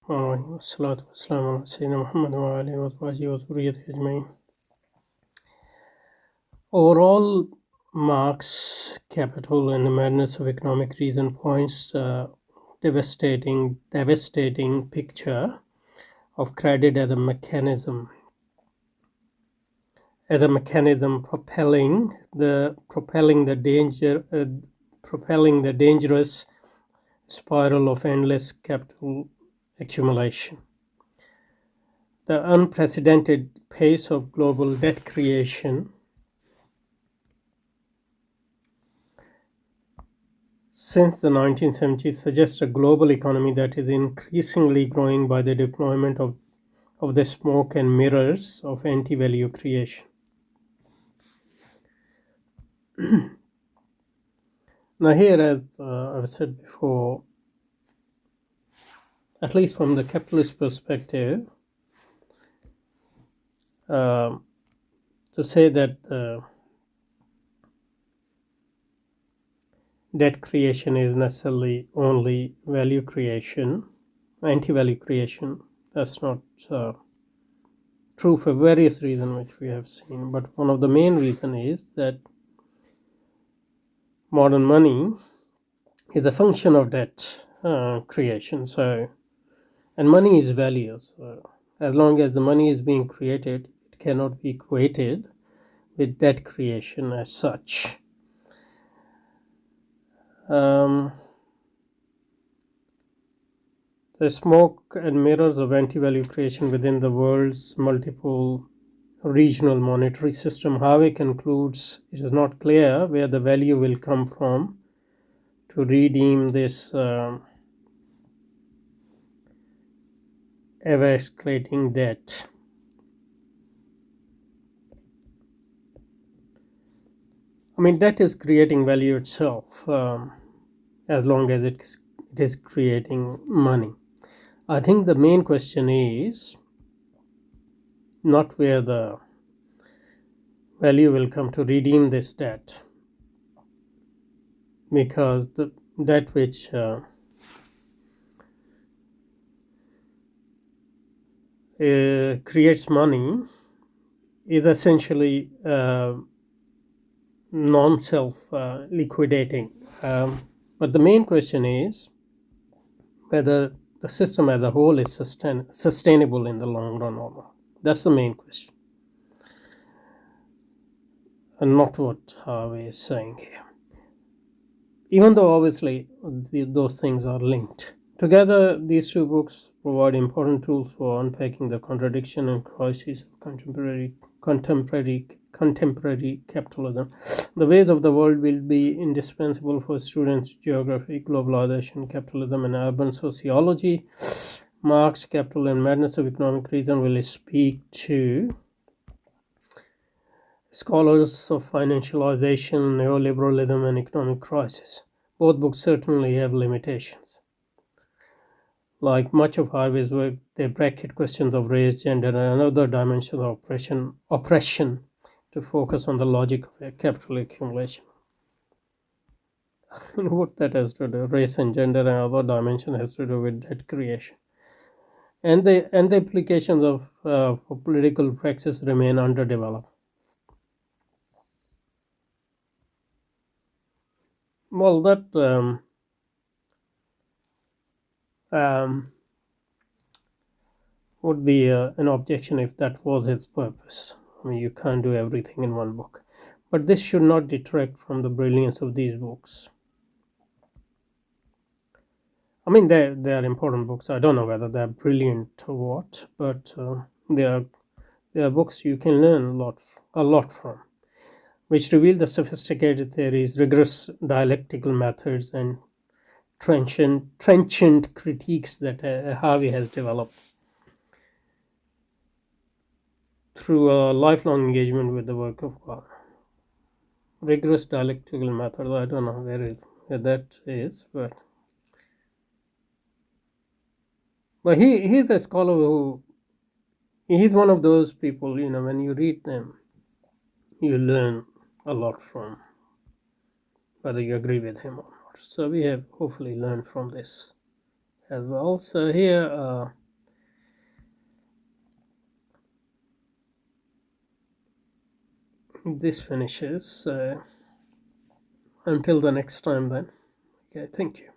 والصلاة والسلام على سيدنا محمد وآله وأزواجه وذريته أجمعين. Overall, Marx' Capital and the Madness of Economic Reason points a devastating picture of credit as a mechanism propelling the dangerous spiral of endless capital accumulation. The unprecedented pace of global debt creation since the 1970s suggests a global economy that is increasingly growing by the deployment of the smoke and mirrors of anti-value creation. Now here, as I've said before, at least from the capitalist perspective, to say that debt creation is necessarily only value creation, anti-value creation, that's not true for various reasons which we have seen. But one of the main reasons is that modern money is a function of debt creation. And money is value. So as long as the money is being created, it cannot be equated with debt creation as such. The smoke and mirrors of anti-value creation within the world's multiple regional monetary system. Harvey concludes it is not clear where the value will come from to redeem this ever-escalating debt. I mean, debt is creating value itself, as long as it is creating money. I think the main question is not where the value will come to redeem this debt, because the debt which creates money is essentially non-self liquidating. But the main question is whether the system as a whole is sustainable in the long run or not. That's the main question, and not what Harvey is saying here. Even though obviously those things are linked. Together, these two books provide important tools for unpacking the contradiction and crises of contemporary capitalism. The ways of the world will be indispensable for students' geography, globalization, capitalism, and urban sociology. Marx, Capital and Madness of Economic Reason will speak to scholars of financialization, neoliberalism, and economic crisis. Both books certainly have limitations. Like much of Harvey's work, they bracket questions of race, gender, and another dimension of oppression to focus on the logic of capital accumulation. What that has to do, race and gender and other dimension has to do with debt creation. And the implications of political praxis remain underdeveloped. Well, that would be an objection if that was his purpose. I mean, you can't do everything in one book. But this should not detract from the brilliance of these books. I mean, they are important books. I don't know whether they're brilliant or what, but they are books you can learn a lot from, which reveal the sophisticated theories, rigorous dialectical methods, and trenchant critiques that Harvey has developed through a lifelong engagement with the work of God. Rigorous dialectical method, I don't know where that is, but he's a scholar who, he's one of those people, when you read them, you learn a lot from, whether you agree with him or not. So we have hopefully learned from this as well. So here this finishes. So until the next time then. Okay, thank you.